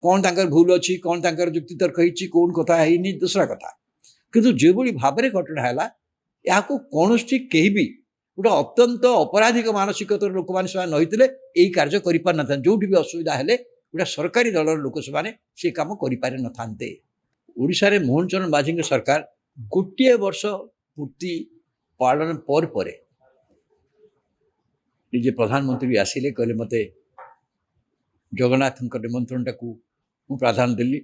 कौन तांकर भूल अच्छी कौन तांकर जुक्ति तर्क होती कौन कथा है दूसरा कथा किंतु जो भाव में घटना है या कौन कहीं भी गोटे अत्यंत अपराधिक मानसिकता लोक मैंने नहींते यही कार्य कर जो भी असुविधा है गोटे सरकारी दल लोक से कम कर ओडिशा रे मोहन चरण माझी सरकार गोटे वर्ष पूर्ति पालन पर निजे प्रधानमंत्री आसिले कहले मते जगन्नाथ निमंत्रण टाक प्राधान्य देली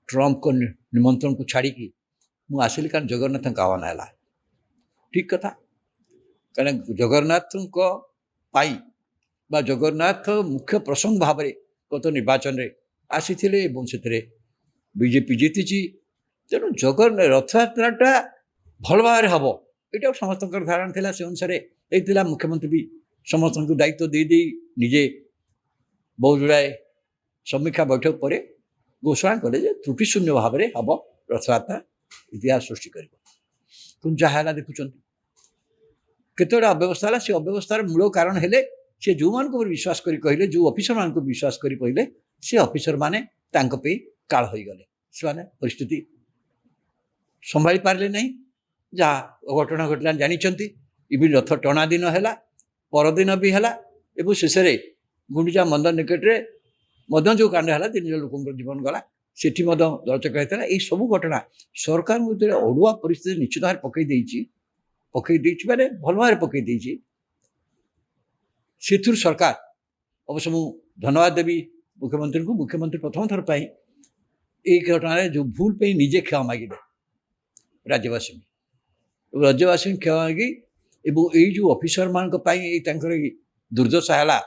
ट्रम्प को निमंत्रण को छाड़ी मुझे आसिली कारण जगन्नाथ आह्वान है ठीक कथा कारण जगन्नाथ जगन्नाथ मुख्य प्रसंग भाव में गत निर्वाचन में आसी से बीजेपी जीति तेणु जगन्नाथ रथयात्रा भल भाव हम यहाँ समस्त धारणा था से अनुसार होता मुख्यमंत्री भी समस्त को दायित्व दे निजे बहुत गुड़ाए समीक्षा बैठक पर घोषणा कले त्रुटि शून्य भाव में हम रथयात्रा इतिहास सृष्टि कर जहाँ देखुं केतोड़ा अव्यवस्था है से अव्यवस्थार मूल कारण है सी जो मान विश्वास कर कहले जो ऑफिसर मान विश्वास कर कहले सी ऑफिसर माने काल हो गले से परिस्थिति संभाली पारे ना जहाँ घटना घटना जानते इवन रथ टणा दिन है परदिन भी है शेष गुंडीचा मंदिर निकट जो कांड है 3 जन लोक जीवन गला से दलचक होता है ये सब घटना सरकार अड़ुआ परिस्थिति निश्चित भाव पकई माने भल भाव पकई से सरकार अवश्य मुझे धन्यवाद देवी मुख्यमंत्री को मुख्यमंत्री प्रथम थर पर एक घटना जो भूल पे निजे क्षमा मागिले राज्यवासी क्षमा मागी यही जो ऑफिसर मान दुर्दशा है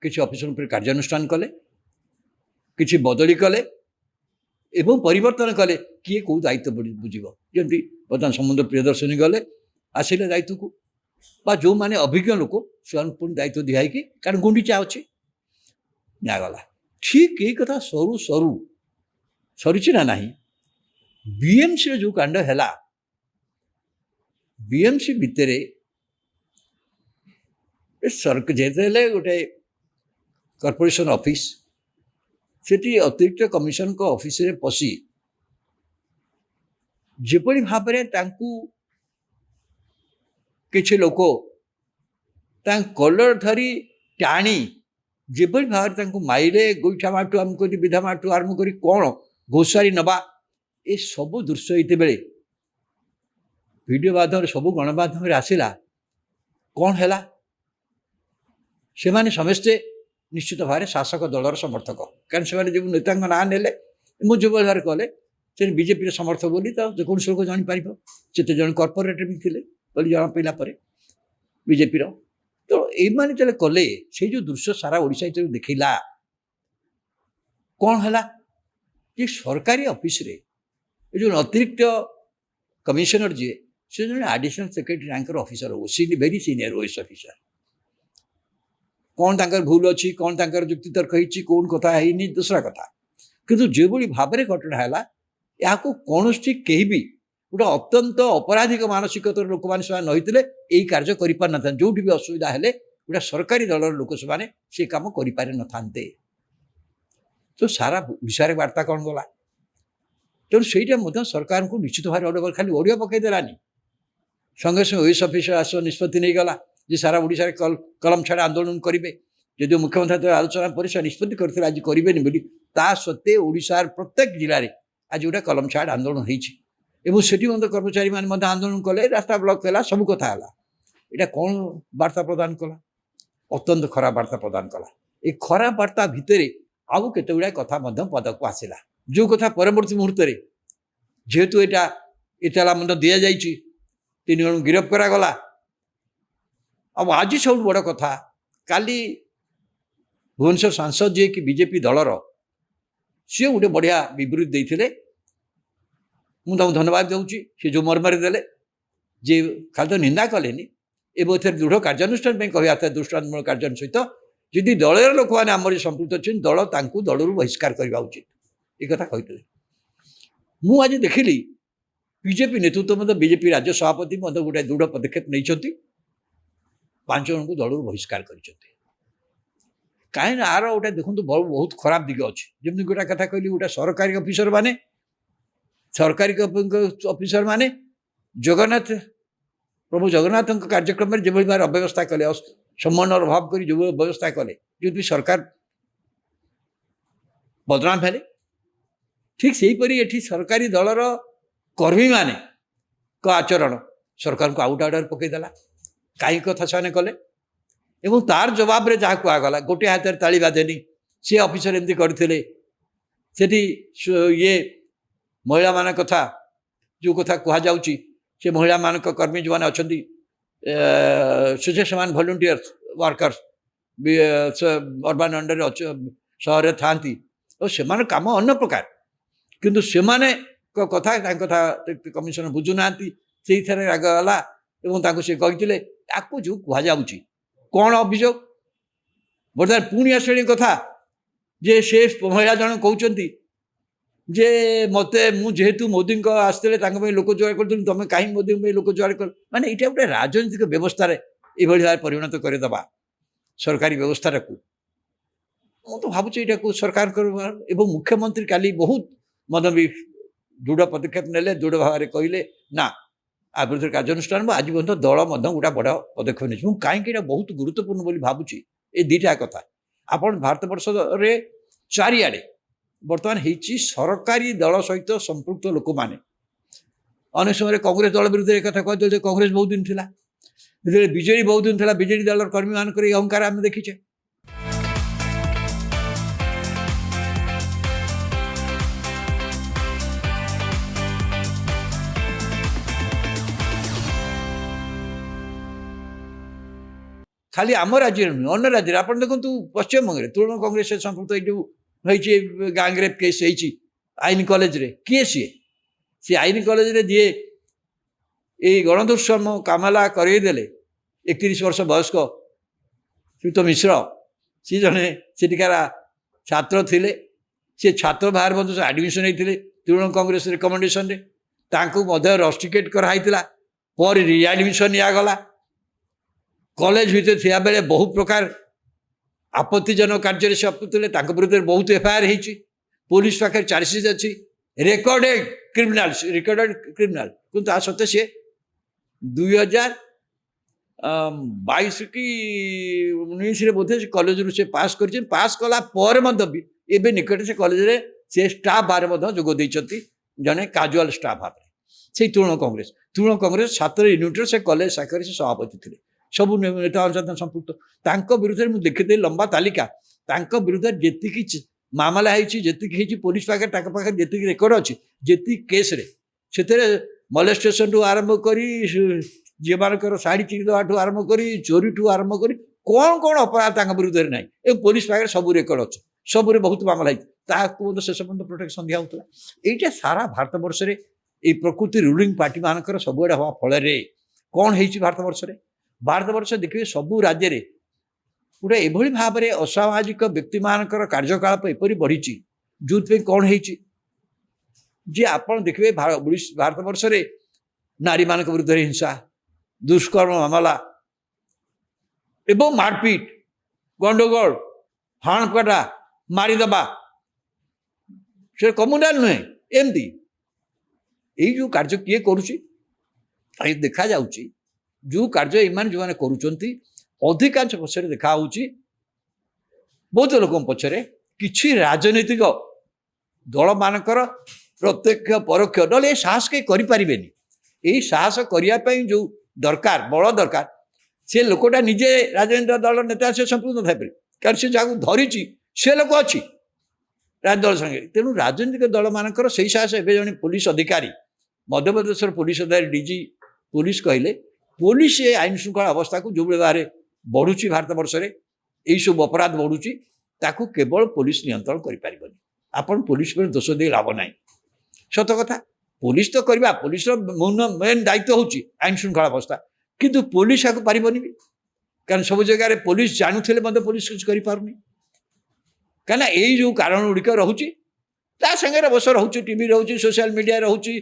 किसी ऑफिसर पर कार्यानुष्ठान कले किसी बदली कले एवं परिवर्तन कले किए कौ दायित्व बुझे जमी बर्तमान समुद्र प्रियदर्शनी गले आसिले दायित्व को जो माने अभिज्ञ लोक से पुणी दायित्व दिखाई कारण गुंडीचा अच्छी निगला ठीक यही कथा सरू सरू सरी ना बीएमसी जो कांड है बीएमसी भितर जेते गोटे कॉर्पोरेशन ऑफिस से अतिरिक्त कमिशन को ऑफिस रे पशि जेपरी भाव में किसी लोक कलर धरी टाणी जेपरी भाव में माइले गोईठा माटू आरम्भ कर विधा माटू आरम्भ कर कौन घोषारी नवा ये सब दृश्य होते बेले वीडियो माध्यम सब गणमाध्यम आसला कौन है से माने समस्ते निश्चित भाव शासक दलर समर्थक कारण से जो नेता ना ने मुझे जो भाव कले से बीजेपी समर्थक बोली तो जेकोसी लोक जापर से जन कॉर्पोरेट भी थे जना पड़ा बीजेपी तो ये जो कले से जो दृश्य सारा ओडिशा देखला कौन है ये सरकारी ऑफिस रे जो अतिरिक्त कमिशनर जी से जो एडिशनल सेक्रेटरी रैंकर ऑफिसर हो वेरी सीनियर ओएस ऑफिसर कौन तांकर भूल अच्छी कौन तांकर जुक्ति तर्क होती कौन कथा है दूसरा कथा किंतु जो भाव में घटना है यहाँ कौन कहीं भी गोटे अत्यंत अपराधिक मानसिकता लोक मैंने नहींते यही कार्य कर जो भी असुविधा है गोटे सरकारी दल लोक से कम कर तो सारा विषय वार्ता कौन गला तेणु से सरकार को निश्चित भाव खाली ओडिया पकईदेलानी संगे संगे ओएस ऑफिसर आस निष्पत्ति नहीं गला जे सारा ओडिशा कलम छाड़ आंदोलन करेंगे जो मुख्यमंत्री आलोचना पर से निष्पत्ति करते आज करेनि बोली ता सत्वे ओडिशार प्रत्येक जिले में आज गोटे कलम छाड़ आंदोलन होती से कर्मचारी मैंने आंदोलन कले रास्ता ब्लॉक है सब कथा है यहाँ कौन वार्ता प्रदान कला अत्यंत खराब वार्ता प्रदान कला ये खराब वार्ता भितर आउ केते गुड़ाए कथा पद को आसला जो कथा परवर्ती मुहूर्त जेहेतु यहाँ इतला दि जा 3 जन गिरफ करागला अब आज सब बड़ कथा काली भुवनेश्वर सांसद जी कि बीजेपी दलर सी गोटे बढ़िया विवृत्ति देते मुझे धन्यवाद दूसरी सी जो मर्मरी देले जे खाली तो निंदा कलेनि एवं दृढ़ कार्यानुष्ठान कहवा था दृष्टान्तमूलक कार्य सहित जदि दलर लोक मैंने आम संपृक्त अच्छे दल दलू बहिष्कार करवा उचित एक कथा कहते मुझे देखिली बीजेपी नेतृत्व बीजेपी राज्य सभापति गोटे दृढ़ पदक्षेप नहीं 5 जन को दलू बहिष्कार कर कहीं आर गोटे देखो बहुत खराब दिग अच्छे जमी गोटा कथा कहली गोटे सरकारी अफिसर माने सरकारी अफिसर माने जगन्नाथ प्रभु जगन्नाथ कार्यक्रम में जो भाव अव्यवस्था कले सम्मान अभाव कर जो व्यवस्था कले जो सरकार बदनाम हेले ठीक से ये सरकारी दलर कर्मी माने आचरण सरकार को आउट आउटर पकईदेला कहीं कथा से कले एवं तार जवाब रे जहाँ कहगला गोटे हाथ में ताली बाधेनी सी अफिसर एमती करते ये महिला मान कथा जो कथा कहुच्छी से महिला मान कर्मी जो मैंने अच्छा स्वच्छमान भलंटियर्स वर्कर्स अर्बान अंडर सहर था और से कम अन्य प्रकार किंतु से कथा कथा कमिशन बुझुना से रागला और सी कही जो कहुच्छी कौन अभियोग बर्तमान पुणी आसली कथा जे से महिला जन कहते जे मत मुझेतु मोदी आसते लोक जुआर कर तुम कहीं मोदी लोक जुआर कर माने ये गोटे राजनीतिक व्यवस्था ये भाव परिणत करदे सरकारी व्यवस्था को मुझे तो भावुँ यहाँ सरकार एवं मुख्यमंत्री काली बहुत मत भी दृढ़ पदक्षेप ने दृढ़ भाव कहले ना आ विरुद्ध कार्यानुष्ठान आज पर्यटन दल गोटा बड़ पदक्षेप नहीं कहीं बहुत गुरुत्वपूर्ण बोली भावुँ ये दुटा कथा आप भारत वर्ष चारिआडे बर्तमान होती सरकारी दल सहित संपृक्त लोक मैंने अनेक समय कांग्रेस दल विरुद्ध एक कथा कहते कांग्रेस बहुत दिन था बीजेडी बहुत दिन था बीजेडी दल कर्मी मान अहंकार आम देखीचे खाली आम राज्य नुह अन्य राज्य आप देखो पश्चिमबंग तृणमूल कांग्रेस संपृक्त ये गैंगरेप केस आईन कॉलेज रे किए सी आईन कॉलेज रे दिए ये गणदुष्कर्म कामला करदेले 31 वर्ष वयस्क श्रीयुत मिश्र सी जड़े सेठिकार छात्र थिले सी छात्र बाहर मध्य एडमिशन होते तृणमूल कांग्रेस रिकमेंडेशन रे रस्टिकेट कराइला पर रिएडमिशन निगला कॉलेज भितर थिया बेले बहुत प्रकार आपत्तिजनक कार्य से अपते विरुद्ध बहुत एफआईआर होती पुलिस पाखे चार्जसीट अच्छी रेकर्डेड क्रिमिनाल किंतु आ सत्वे सी 2022 कि 19 बोधे कॉलेज रू से पास कर पास कला भी एवं निकट से कॉलेज रे से स्टाफ बारे जोग देती जड़े काजुआल स्टाफ भाव से तृणमूल कांग्रेस छात्र यूनिटर से कॉलेज शाखा से सभापति थे सब नेता संपृक्त विरुद्ध में देखी लंबा तालिका विरुद्ध जी मामला होती पुलिस पाखे जी रेकर्ड अच्छी जी केस से मलेस्टेशन टू आरंभ कर जी मानकर शाढ़ी चिरीदवा आरंभ कर चोरी ठू आरंभ कर कौन कौन अपराध विरुद्ध ना पुलिस पाखे सब रेकर्ड अच्छे सब बहुत मामला होती शेष पर्यटन प्रोटेक्शन दिया होता ये सारा भारत वर्ष में ये प्रकृति रूलिंग पार्टी मानकर सबुआड़े हवा फल कौन हो भारत वर्ष देखिए सबू राज्य में गोटे एभली भाव में असामाजिक व्यक्ति मानकर कार्यकलाप एपरी बढ़ी जो कौन जी आप देखिए भारत वर्ष में नारी मान विरुद्ध हिंसा दुष्कर्म मामला एवं मारपीट गंडगोल हाणकाटा मारिदबा से कम्युनाल नुहे एमती यही जो कार्य किए करुच्ची देखा जाऊँगी जो कार्य इन जो मैंने अधिकांश पक्षर देखा बहुत लोक पक्षरे किसी राजनीतिक दल मानकर प्रत्यक्ष परोक्ष ना ये साहस कहीं करें यही साहस करने जो दरकार बल दरकार से लोकटा निजे राजनीतिक दल नेता से संपूर्ण थाई कारण से जहाँ धरी से लोक अच्छी राजनीतिक दल संगे तेणु राजनीतिक दल मानकर से साहस एवं जड़े पुलिस अधिकारी मध्यप्रदेश पुलिस अधिकारी डीजी पुलिस कहले पुलिस ये आईन श्रृंखला अवस्था को जो भाव में बढ़ुची भारत वर्ष में यही सब अपराध बढ़ुची ताकू केवल पुलिस नियंत्रण करें आपन पुलिस पर दोष दे लाभ ना सत कथा पुलिस तो करवा पुलिस मेन दायित्व होची आईन श्रृंखला अवस्था किंतु पुलिस आपको पारिबनी कारण सब जगह पुलिस जानूले पुलिस कुछ करें कहीं यही जो कारण गुड़िक रोचे ता संगे अवश्य रोचे टीवी रोचे सोशल मीडिया रोचे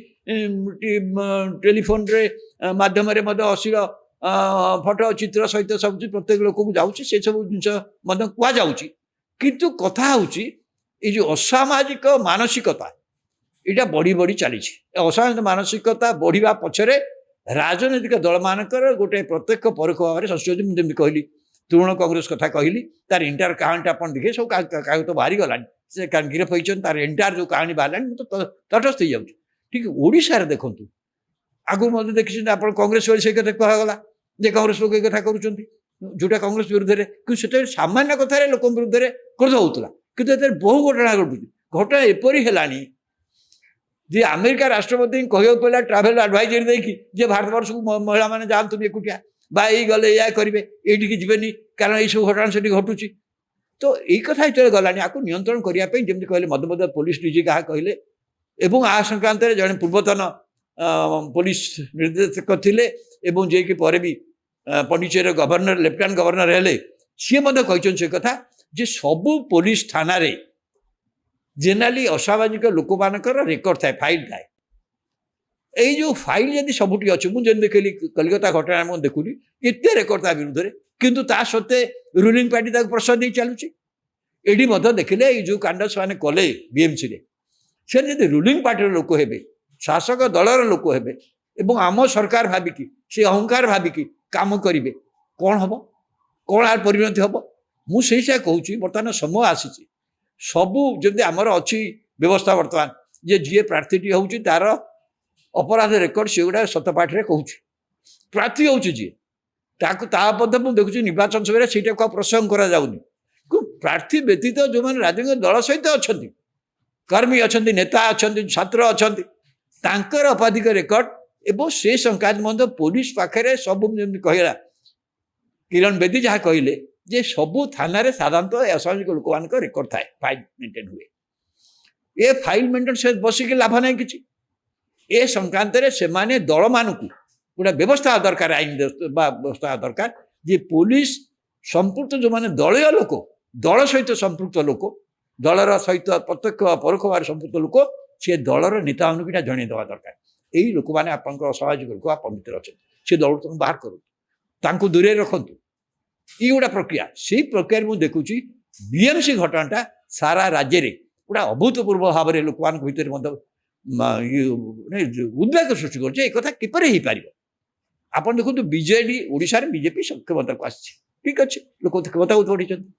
टेलीफोन रे माध्यम अश्लील ଫଟୋ ଚିତ୍ର ସହିତ ସବୁ ପ୍ରତ୍ୟେକ ଲୋକକୁ ଯାଉଛି, ସେସବୁ ଜିନିଷ ମଧ୍ୟ କୁହାଯାଉଛି। କିନ୍ତୁ କଥା ହେଉଛି ଏଇ ଯେଉଁ ଅସାମାଜିକ ମାନସିକତା ଏଇଟା ବଢ଼ି ବଢ଼ି ଚାଲିଛି। ଅସାମାଜିକ ମାନସିକତା ବଢ଼ିବା ପଛରେ ରାଜନୈତିକ ଦଳମାନଙ୍କର ଗୋଟେ ପ୍ରତ୍ୟକ୍ଷ ପରୋକ୍ଷ ଭାବରେ ସଂସ୍କୃତି। ମୁଁ ଯେମିତି କହିଲି ତୃଣମୂଳ କଂଗ୍ରେସ କଥା କହିଲି, ତାର ଇଣ୍ଟାର କାହାଣୀଟା ଆପଣ ଦେଖିବେ, ସବୁ କାଗଜ ତ ବାହାରିଗଲାଣି, ସେ ଗିରଫ ହେଇଛନ୍ତି, ତାର ଏଣ୍ଟାର ଯେଉଁ କାହାଣୀ ବାହାରିଲାଣି, ମୁଁ ତ ତଟସ୍ଥ ହେଇଯାଉଛି। ଠିକ ଓଡ଼ିଶାରେ ଦେଖନ୍ତୁ, ଆଗରୁ ମଧ୍ୟ ଦେଖିଛନ୍ତି ଆପଣ, କଂଗ୍ରେସ ବେଳେ ସେଇ କଥା କୁହାଗଲା ଯେ କଂଗ୍ରେସ ଲୋକ ଏ କଥା କରୁଛନ୍ତି, ଯେଉଁଟା କଂଗ୍ରେସ ବିରୁଦ୍ଧରେ, କିନ୍ତୁ ସେତେବେଳେ ସାମାନ୍ୟ କଥାରେ ଲୋକଙ୍କ ବିରୁଦ୍ଧରେ କ୍ରୋଧ ହେଉଥିଲା। କିନ୍ତୁ ଏଥିରେ ବହୁ ଘଟଣା ଘଟୁଛି। ଘଟଣା ଏପରି ହେଲାଣି ଯେ ଆମେରିକା ରାଷ୍ଟ୍ରପତିଙ୍କୁ କହିବାକୁ ପଡ଼ିଲା ଟ୍ରାଭେଲ ଆଡଭାଇଜରୀ ଦେଇକି ଯେ ଭାରତବର୍ଷକୁ ମହିଳାମାନେ ଯାଆନ୍ତୁନି ଏକୁଟିଆ, ବା ଏଇ ଗଲେ ଏଇଆ କରିବେ, ଏଇଠିକି ଯିବେନି, କାରଣ ଏଇସବୁ ଘଟଣା ସେଠି ଘଟୁଛି। ତ ଏଇ କଥା ଯେତେବେଳେ ଗଲାଣି, ଆକୁ ନିୟନ୍ତ୍ରଣ କରିବା ପାଇଁ ଯେମିତି କହିଲେ ମଧ୍ୟପ୍ରଦେଶ ପୋଲିସ ଡିଜି କାହା କହିଲେ, ଏବଂ ଆ ସଂକ୍ରାନ୍ତରେ ଜଣେ ପୂର୍ବତନ ପୋଲିସ ନିର୍ଦ୍ଦେଶକ ଥିଲେ ଏବଂ ଯିଏକି ପରେ ବି ପଣ୍ଡିଚେରୀର ଗଭର୍ଣ୍ଣର, ଲେଫ୍ଟନାଣ୍ଟ ଗଭର୍ଣ୍ଣର ହେଲେ, ସିଏ ମଧ୍ୟ କହିଛନ୍ତି ସେ କଥା ଯେ ସବୁ ପୋଲିସ ଥାନାରେ ଜେନେରାଲି ଅସାମାଜିକ ଲୋକମାନଙ୍କର ରେକର୍ଡ ଥାଏ, ଫାଇଲ ଥାଏ। ଏଇ ଯେଉଁ ଫାଇଲ ଯଦି ସବୁଠି ଅଛି, ମୁଁ ଯେମିତି ଦେଖିଲି କଲିକତା ଘଟଣା ମୁଁ ଦେଖୁଲି ଏତେ ରେକର୍ଡ ତା ବିରୁଦ୍ଧରେ, କିନ୍ତୁ ତା ସତ୍ତ୍ୱେ ରୁଲିଂ ପାର୍ଟି ତାକୁ ପ୍ରଶ୍ରୟ ଦେଇ ଚାଲୁଛି। ଏଠି ମଧ୍ୟ ଦେଖିଲେ ଏଇ ଯେଉଁ କାଣ୍ଡ ସେମାନେ କଲେ ବିଏମ୍ସିରେ, ସେ ଯଦି ରୁଲିଂ ପାର୍ଟିର ଲୋକ ହେବେ, ଶାସକ ଦଳର ଲୋକ ହେବେ ଏବଂ ଆମ ସରକାର ଭାବିକି, ସେ ଅହଙ୍କାର ଭାବିକି କାମ କରିବେ, କ'ଣ ହେବ, କ'ଣ ଆର ପରିଣତି ହେବ? ମୁଁ ସେଇଟା କହୁଛି, ବର୍ତ୍ତମାନ ସମୟ ଆସିଛି, ସବୁ ଯେମିତି ଆମର ଅଛି ବ୍ୟବସ୍ଥା ବର୍ତ୍ତମାନ, ଯେ ଯିଏ ପ୍ରାର୍ଥୀଟି ହେଉଛି ତାର ଅପରାଧ ରେକର୍ଡ ସେଗୁଡ଼ା ସତପାଠରେ କହୁଛି, ପ୍ରାର୍ଥୀ ହେଉଛି ଯିଏ, ତାକୁ ତା ମଧ୍ୟ ମୁଁ ଦେଖୁଛି ନିର୍ବାଚନ ସମୟରେ ସେଇଟାକୁ ଆଉ ପ୍ରସଙ୍ଗ କରାଯାଉନି। ପ୍ରାର୍ଥୀ ବ୍ୟତୀତ ଯେଉଁମାନେ ରାଜନୈତିକ ଦଳ ସହିତ ଅଛନ୍ତି, କର୍ମୀ ଅଛନ୍ତି, ନେତା ଅଛନ୍ତି, ଛାତ୍ର ଅଛନ୍ତି, ତାଙ୍କର ଅପାଧିକ ରେକର୍ଡ ଏବଂ ସେ ସଂକ୍ରାନ୍ତ ମଧ୍ୟ ପୋଲିସ ପାଖରେ ସବୁ, ଯେମିତି କହିଲା କିରଣ ବେଦୀ ଯାହା କହିଲେ ଯେ ସବୁ ଥାନାରେ ସାଧାରଣତଃ ଅସାମାଜିକ ଲୋକମାନଙ୍କ ରେକର୍ଡ ଥାଏ, ଫାଇଲ ମେଣ୍ଟେନ୍ ହୁଏ। ଏ ଫାଇଲ ମେଣ୍ଟେନ୍ ସେ ବସିକି ଲାଭ ନାହିଁ କିଛି। ଏ ସଂକ୍ରାନ୍ତରେ ସେମାନେ ଦଳମାନଙ୍କୁ ଗୋଟେ ବ୍ୟବସ୍ଥା ଦରକାର, ଆଇନ ବା ବ୍ୟବସ୍ଥା ଦରକାର ଯେ ପୋଲିସ ସମ୍ପୃକ୍ତ ଯେଉଁମାନେ ଦଳୀୟ ଲୋକ, ଦଳ ସହିତ ସମ୍ପୃକ୍ତ ଲୋକ, ଦଳର ସହିତ ପ୍ରତ୍ୟକ୍ଷ ପରୋକ୍ଷ ଭାବରେ ସମ୍ପୃକ୍ତ ଲୋକ, ସେ ଦଳର ନେତାମାନଙ୍କୁ ଏଇଟା ଜଣାଇ ଦେବା ଦରକାର। ଏଇ ଲୋକମାନେ ଆପଣଙ୍କର ଅସାମାଜିକ ଲୋକ ଆପଣ ଭିତରେ ଅଛନ୍ତି, ସେ ଦଳକୁ ତାଙ୍କୁ ବାହାର କରନ୍ତୁ, ତାଙ୍କୁ ଦୂରେଇ ରଖନ୍ତୁ। ଏଇ ଗୋଟେ ପ୍ରକ୍ରିୟା, ସେଇ ପ୍ରକ୍ରିୟାରେ ମୁଁ ଦେଖୁଛି ବିଏମ୍ସି ଘଟଣାଟା ସାରା ରାଜ୍ୟରେ ଗୋଟେ ଅଭୂତପୂର୍ବ ଭାବରେ ଲୋକମାନଙ୍କ ଭିତରେ ମଧ୍ୟ ଉଦ୍ବେଗ ସୃଷ୍ଟି କରୁଛି। ଏ କଥା କିପରି ହେଇପାରିବ? ଆପଣ ଦେଖନ୍ତୁ, ବିଜେଡି ଓଡ଼ିଶାରେ ବିଜେପି କ୍ଷମତାକୁ ଆସିଛି, ଠିକ ଅଛି, ଲୋକ କ୍ଷମତାକୁ ବଢ଼ିଛନ୍ତି,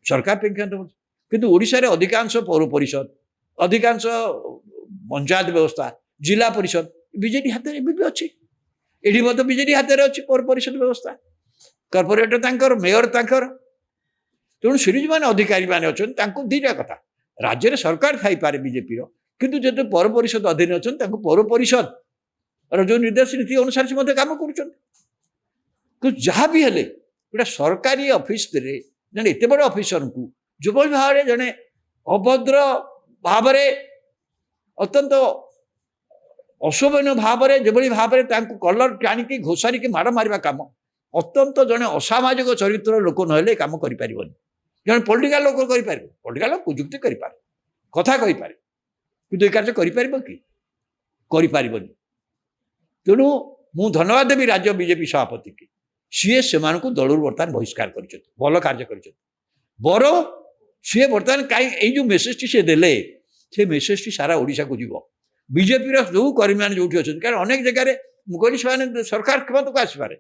ସରକାର ପାଇଁ କ୍ଷମତା ବଢ଼ିଛି, କିନ୍ତୁ ଓଡ଼ିଶାରେ ଅଧିକାଂଶ ପୌର ପରିଷଦ, ଅଧିକାଂଶ ପଞ୍ଚାୟତ ବ୍ୟବସ୍ଥା, ଜିଲ୍ଲା ପରିଷଦ ବିଜେଡି ହାତରେ ଏବେ ବି ଅଛି। ଏଠି ମଧ୍ୟ ବିଜେଡି ହାତରେ ଅଛି ପୌର ପରିଷଦ ବ୍ୟବସ୍ଥା, କର୍ପୋରେଟର ତାଙ୍କର, ମେୟର ତାଙ୍କର। ତେଣୁ ସେଠି ଯେଉଁମାନେ ଅଧିକାରୀମାନେ ଅଛନ୍ତି ତାଙ୍କୁ ଦୁଇଟା କଥା, ରାଜ୍ୟରେ ସରକାର ଥାଇପାରେ ବିଜେପିର, କିନ୍ତୁ ଯେହେତୁ ପୌର ପରିଷଦ ଅଧୀନରେ ଅଛନ୍ତି, ତାଙ୍କୁ ପୌର ପରିଷଦର ଯେଉଁ ନିର୍ଦ୍ଦେଶ ନୀତି ଅନୁସାରେ ସେ ମଧ୍ୟ କାମ କରୁଛନ୍ତି। କିନ୍ତୁ ଯାହା ବି ହେଲେ ଗୋଟେ ସରକାରୀ ଅଫିସରେ ଜଣେ ଏତେ ବଡ଼ ଅଫିସରଙ୍କୁ ଯେଭଳି ଭାବରେ ଜଣେ ଅଭଦ୍ର ଭାବରେ, ଅତ୍ୟନ୍ତ ଅଶୋଭନୀୟ ଭାବରେ, ଯେଭଳି ଭାବରେ ତାଙ୍କୁ କଲର ଟାଣିକି ଘୋଷାରିକି ମାଡ଼ ମାରିବା କାମ, ଅତ୍ୟନ୍ତ ଜଣେ ଅସାମାଜିକ ଚରିତ୍ରର ଲୋକ ନହେଲେ କାମ କରିପାରିବନି। ଜଣେ ପଲିଟିକାଲ ଲୋକ କରିପାରିବ, ପଲିଟିକାଲ ଲୋକ ଯୁକ୍ତି କରିପାରେ, କଥା କହିପାରେ, କିନ୍ତୁ ଏ କାର୍ଯ୍ୟ କରିପାରିବ କି? କରିପାରିବନି। ତେଣୁ ମୁଁ ଧନ୍ୟବାଦ ଦେବି ରାଜ୍ୟ ବିଜେପି ସଭାପତିକି, ସିଏ ସେମାନଙ୍କୁ ଦଳରୁ ବର୍ତ୍ତମାନ ବହିଷ୍କାର କରିଛନ୍ତି, ଭଲ କାର୍ଯ୍ୟ କରିଛନ୍ତି। ବରଂ ସିଏ ବର୍ତ୍ତମାନ କାହିଁ ଏଇ ଯେଉଁ ମେସେଜଟି ସିଏ ଦେଲେ, ସେ ମେସେଜଟି ସାରା ଓଡ଼ିଶାକୁ ଯିବ। ବିଜେପିର ଯେଉଁ କର୍ମୀମାନେ ଯେଉଁଠି ଅଛନ୍ତି, କାରଣ ଅନେକ ଜାଗାରେ ମୁଁ କହିଲି ସେମାନେ ସରକାର କ୍ଷମତାକୁ ଆସିପାରେ,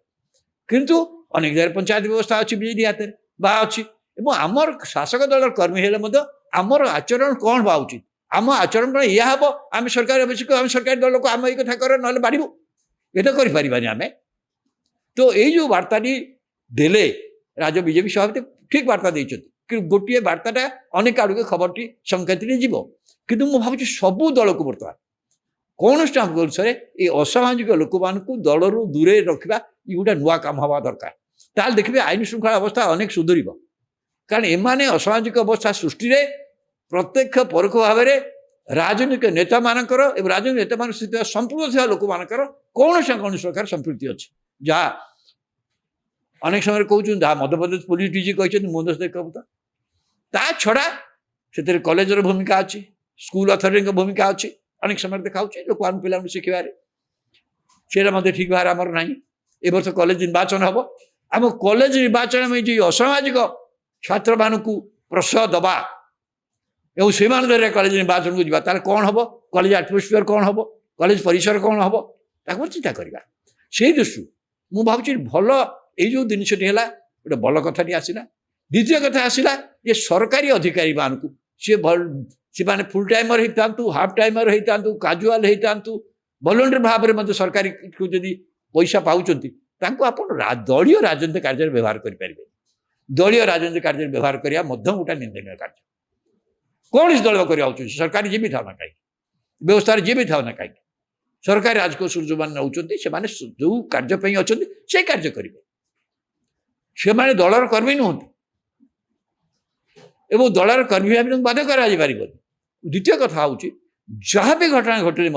କିନ୍ତୁ ଅନେକ ଜାଗାରେ ପଞ୍ଚାୟତ ବ୍ୟବସ୍ଥା ଅଛି ବିଜେଡି ହାତରେ ବା ଅଛି, ଏବଂ ଆମର ଶାସକ ଦଳର କର୍ମୀ ହେଲେ ମଧ୍ୟ ଆମର ଆଚରଣ କ'ଣ ହେବା ଉଚିତ, ଆମ ଆଚରଣ କ'ଣ ଏଇଆ ହେବ, ଆମେ ସରକାର ଅଫିସକୁ, ଆମେ ସରକାରୀ ଦଳ ଲୋକ, ଆମେ ଏଇ କଥା କର ନହେଲେ ବାଢ଼ିବୁ, ଏଟା କରିପାରିବାନି ଆମେ। ତ ଏଇ ଯେଉଁ ବାର୍ତ୍ତାଟି ଦେଲେ ରାଜ୍ୟ ବିଜେପି ସଭାପତି, ଠିକ ବାର୍ତ୍ତା ଦେଇଛନ୍ତି, କିନ୍ତୁ ଗୋଟିଏ ବାର୍ତ୍ତାଟା ଅନେକ ଆଡ଼କୁ ଖବରଟି ସଂକେତରେ ଯିବ। କିନ୍ତୁ ମୁଁ ଭାବୁଛି ସବୁ ଦଳକୁ ବର୍ତ୍ତମାନ କୌଣସି ଅନୁସାରେ ଏଇ ଅସାମାଜିକ ଲୋକମାନଙ୍କୁ ଦଳରୁ ଦୂରେଇ ରଖିବା, ଏ ଗୋଟେ ନୂଆ କାମ ହେବା ଦରକାର। ତାହେଲେ ଦେଖିବେ ଆଇନ ଶୃଙ୍ଖଳା ଅବସ୍ଥା ଅନେକ ସୁଧୁରିବ। କାରଣ ଏମାନେ ଅସାମାଜିକ ଅବସ୍ଥା ସୃଷ୍ଟିରେ ପ୍ରତ୍ୟକ୍ଷ ପରୋକ୍ଷ ଭାବରେ ରାଜନୈତିକ ନେତାମାନଙ୍କର ଏବଂ ରାଜନୈତିକ ନେତାମାନଙ୍କ ସହିତ ସମ୍ପୃକ୍ତ ଥିବା ଲୋକମାନଙ୍କର କୌଣସି ନା କୌଣସି ପ୍ରକାର ସମ୍ପୃକ୍ତି ଅଛି, ଯାହା ଅନେକ ସମୟରେ କହୁଛନ୍ତି, ଯାହା ମଧ୍ୟପ୍ରଦେଶ ପୋଲିସ ଡିଜି କହିଛନ୍ତି ମନ୍ଦସ୍ଥ କଥା। ତା ଛଡ଼ା ସେଥିରେ କଲେଜର ଭୂମିକା ଅଛି, ସ୍କୁଲ ଅଥରିଟିଙ୍କ ଭୂମିକା ଅଛି, ଅନେକ ସମୟରେ ଦେଖାଉଛି ଲୋକମାନଙ୍କୁ ପିଲାମାନଙ୍କୁ ଶିଖିବାରେ, ସେଇଟା ମଧ୍ୟ ଠିକ ଭାବରେ ଆମର ନାହିଁ। ए वर्ष कॉलेज निर्वाचन हम आम कॉलेज निर्वाचन में जो असामाजिक छात्र मानक प्रश्रय दबा एवं से कॉलेज निर्वाचन को जाता कौन हम कॉलेज एटमोस्फियर कौन हम कॉलेज परिसर कौन हम ताको चिंता करवा से दृष्टि मु भावुँ भल ये जो जिनसटी है गोटे भल कथाटी आसला द्वितीय कथा आसला ये सरकारी अधिकारी मानक सी से माने फुल टाइमर होता हाफ टाइमर होता काजुआल होता वॉलंटियर भाव में मतलब सरकारी को जदि पैसा पाँच आप दलीय राजनीतिक कार्य व्यवहार करेंगे दलीय राजनीतिक कार्य व्यवहार करवा गोटे निंदनीय कार्य कौन दल कर सरकारी जी भी था ना कहीं व्यवस्था जी भी था ना कहीं सरकारी राजकोष जो मैंने नौ जो कार्यपाई अच्छा से कार्य करेंगे से मैंने दलर कर्मी नुहति एवं दलर कर्मी भाव बाध्य कर द्वितीय कथा हूँ जहाँ भी घटना घटे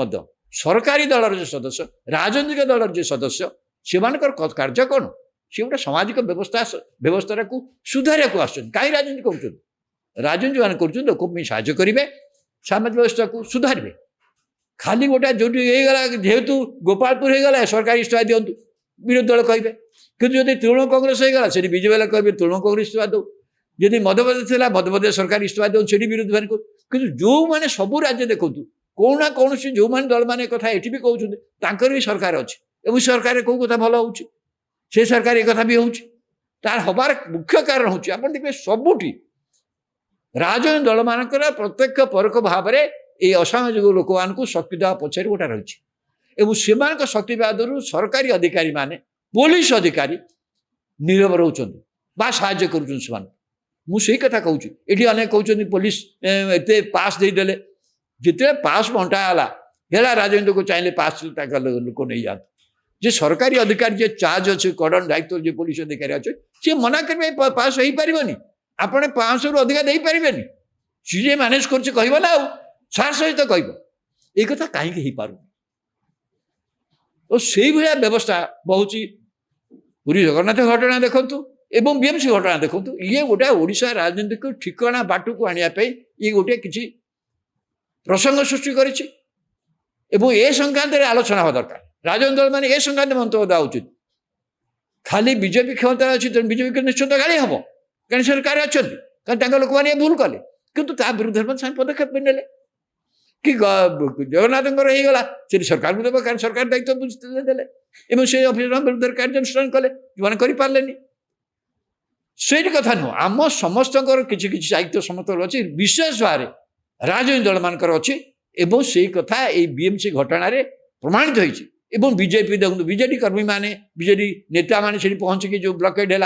सरकारी दलर जो सदस्य राजनीतिक दलर जो सदस्य से कार्य कौन सी गोटे सामाजिक व्यवस्था को सुधारा को आस कहीं राजनीति कर राजनीति मान कर लोक साहय करेंगे सामाजिक व्यवस्था को सुधारे खाली गोटा जो जेहेतु गोपालपुर हो गला सरकारी इस्तीफा दिंतु विरोधी दल कहे कि तृणमूल कांग्रेस हो गला से बीजेपी वाले कहे तृणमूल कांग्रेस इस्तीफा दो जदि मध्यप्रदेश है मध्यप्रदेश सरकार इस्तीफा दो से विरोधी मान कि जो मैंने सबू राज्य देखु कौन ना कौन जो मैंने दल मैंने कथा ये भी कहते भी सरकार अच्छी सरकार कौ कथा भल हो सरकार एक भी हो तार हबार मुख्य कारण हूँ आप देखिए सबुठी राजनीतिक दल मानकर प्रत्यक्ष परोक्ष भाव में ये असामाजिक लोक मान शक्ति देवा पछे गोटा रही से शक्तिवाद सरकारी अधिकारी माने पुलिस अधिकारी नीरव रोचंती साहाय्य कर मुझे कथा कहूँ ये अनेक कहते पुलिस एत पास देदेले जिते पास बंटाला राजनीति को चाहिए पास लोक नहीं जाते जे सरकारी अधिकारी जे चार्ज अच्छे कड़न दायित्व जो पुलिस अधिकारी अच्छे सी मना करेंगे पास हो पारे आपने 500 रु अधिका दे पारे सी मैनेज कर ना सार सहित कह ये कथा कहीं पार तो से भाया व्यवस्था बहुत पूरी जगन्नाथ घटना देखु एवं बीएमसी घटना देखु ये गोटे ओडिशा राजनीति को ठिकाना बाट को आने ये गोटे किसी प्रसंग सृष्टि कर संक्रांत आलोचना हवा दरकार राजनीतिक दल मैंने संक्रांत मंतव्य देवा उचित खाली बीजेपी क्षमता अच्छी तेणु बीजेपी को निश्चित गाड़ी हम कहीं सरकार अच्छा कहीं लोक मैंने भूल कले कितु विरुद्ध में पदक्षेप ने कि जगन्नाथ होगा से सरकार को देव कारण सरकार दायित्व बुझे से अफिसर विरुद्ध कार्यानुष्ठान कले जो करें से कथा नुह आम समस्त किसी दायित्व समस्त अच्छी विशेष भाव में राजनीतिक दल मानकर अच्छी से कथा ये बीएमसी घटना प्रमाणित होती बीजेपी देखो बीजेडी कर्मी माने बीजेडी नेता माने से पहुंचिकी जो ब्लकेड है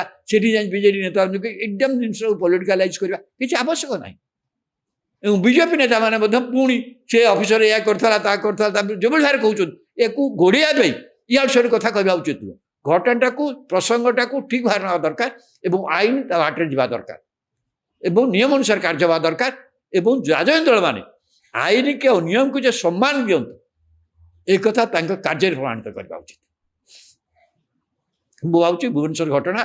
बीजेडी नेता एकदम जिन पॉलिटिकलाइज करवा किसी आवश्यक ना बीजेपी नेता माने पुणी से अफिसर या करता जो भाव कहते एक घोड़िया या विषय कथा कहवा उचित नुह घटनाटा को प्रसंगटा को ठीक भाव ना दरकार एवं आईन बाटे जा दरकार एवं नियम अनुसार कार्य हवा दरकार एवं राजनीतिक दल माने आईन के नियम को जो सम्मान दिंतु एक कथा कार्य प्रमाणित करवा उचित मुझे भावी भुवनेश्वर घटना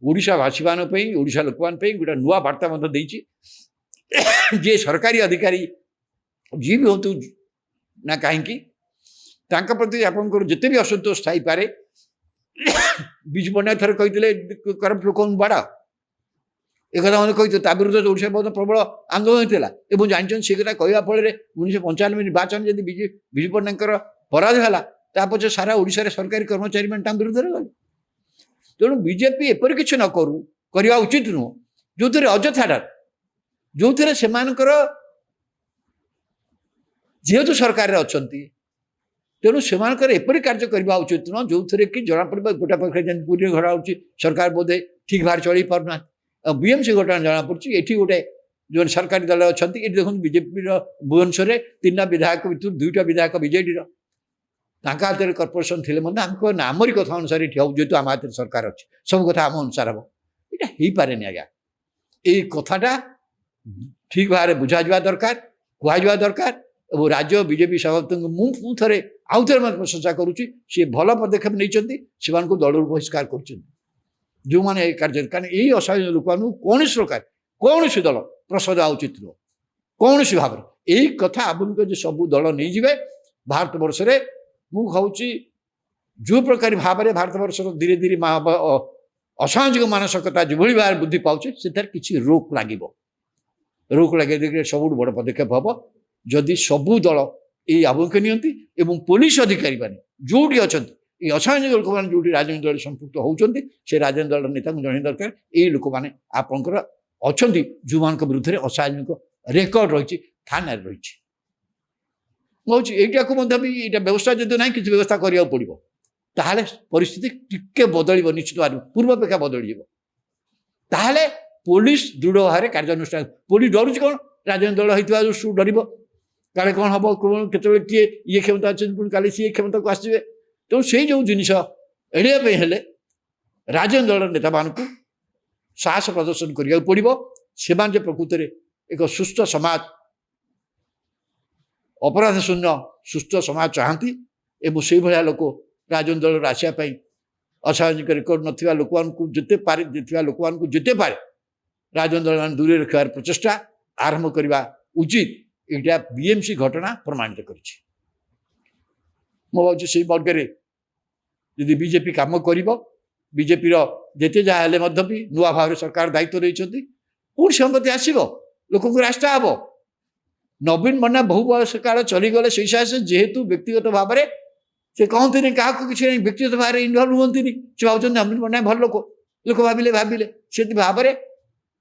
ओडिशावासी ओडिशा लोक गोटे नुआ वार्ता देती जे सरकारी अधिकारी जी भी हूँ ना कहीं प्रति आपंकर जिते भी असंतोष थी पारे विजु पट्टनायक थर कहते करप्ट लोक बाड़ा एक मैंने कहते विरुद्ध ओडिशा बहुत प्रबल आंदोलन होता जानते से कथा कहवा फल 1995 निर्वाचन जब विजु पट्टनायक पराजय है पचे सारा ओडिशा सरकारी कर्मचारी मैंने विरुद्ध गले तेणु बीजेपी एपरी किसी न करू करवा उचित नुह जो थे अजथा जो थे से जेहेतु सरकार अच्छा तेणु से एपरी कार्य करवा उचित नुह जो थे कि जना पड़ा गोटा पाखे पूरी घड़ा हो सरकार बोधे ठीक भाव चल पारना बीएमसी घटना जना पड़ी ये गोटे जो सरकारी दल अच्छा ये देखो बीजेपी भुवनेश्वर 3टा विधायक भर 2टा विधायक बीजेडी हाथ में कर्पोरेसन थे आम आमरी कथा अनुसार जेहतु आम हाथ सरकार अच्छी सब कथा आम अनुसार हम यहाँ हो पारे आज्ञा ये कथाटा ठीक भाव में बुझा दरकार कहुआ दरकार और राज्य बीजेपी सभापति मुझे आउ थे प्रशंसा करुच्ची सी भल पदक्षेप नहीं से दल बहिष्कार कर जो मैंने कार्य कारण यही असामाजिक लोक कौन प्रकार कौन दल प्रसाद उचित नुह कौन भाव में यही कथा आप सब दल नहीं जाए भारत वर्ष में मुझे जो प्रकार भाव में भारतवर्ष धीरे धीरे असामाजिक मानसिकता जो भाव बुद्धि पाचे से किसी रोक लगे रोक लगे सब बड़ पदक्षेप हम जदि सबू दल ये आभिमुख्य नियंती एवं पुलिस अधिकारी मैंने जोटी अच्छा ये असामाजिक लोक मैंने जो राजनीति दल संपुक्त होती से राजनीति दल नेता जन दरकार ये लोक मैंने आपंकर अच्छा जो मान विरुद्ध में असामाजिक रेकर्ड रही थाना रही यहाँ भी यहाँ व्यवस्था जदि ना किसी व्यवस्था करा पड़ो ताहले परिस्थिति टिके बदल निश्चित भाव पूर्वापेक्षा बदल ताहले पुलिस दृढ़ भाव में कार्यानुष्ठान पुलिस डरुच कौन राजनीति दल होता दृष्टि डर काले कौन हम केत किए ये क्षमता अच्छे पुणी काली सी क्षमता को आसवे तो से जो जिन एड़े राजनीति दल नेता मान साहस प्रदर्शन करा पड़ो से प्रकृत में एक सुस्थ समाज अपराध शून्य सुस्थ समाज चाहती एवं से भाया लोक राजनीति दल आसापी असामाजिक रेकर्ड ना लोक जिते पारे लोक जिते पारे राजनीति दल मान दूरे रखार प्रचेषा आरंभ करने उचित यहाँ बीएमसी घटना प्रमाणित कर से वर्ग में यदि बीजेपी कम कर बीजेपी जिते जहाँ भी नुआ भाव सरकार दायित्व रही पुणी संगति आसो लोक रास्ता हम नवीन पट्टनायक बहु वर्ष काल चलीगले से हिसाब जेहेतु व्यक्तिगत भाव में से कहते क्या किसी नहीं व्यक्तिगत भाव में इनवल्व हमें से भाव नवीन पट्टनायक भल लोक लोक भाविले से भाव में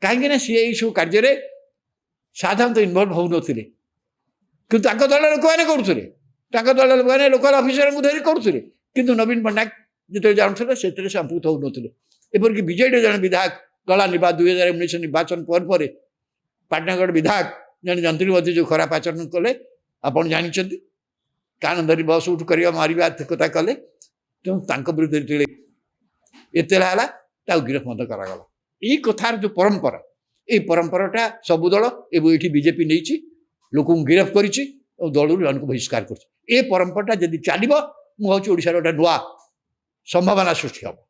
कहीं सी सब कार्य साधारणतः इनवल्व हो नी कि दल लोक मैंने करुले दल लोक मैंने लोकल अफिसर को धरिक करुले किंतु नवीन पट्टनायक जो जानते से संपुक्त हो नी एपरिक बीजेडी जन विधायक गला 2019 निर्वाचन पर पाटनागढ़ विधायक जन जंत्री मध्य जो खराब आचरण कले आपड़ जानते कान धरी बस उठ कर मारे कथा कले तेणु विरुद्ध एतला गिरफ मत करागला ये कथार जो परंपरा ये परंपराटा सबू दल एवं ये बीजेपी नहीं लोक गिरफ कर दल जन को बहिष्कार कर परंपराटा जदि चलो मुझे ओडार गोटे नुआ संभावना सृष्टि हम।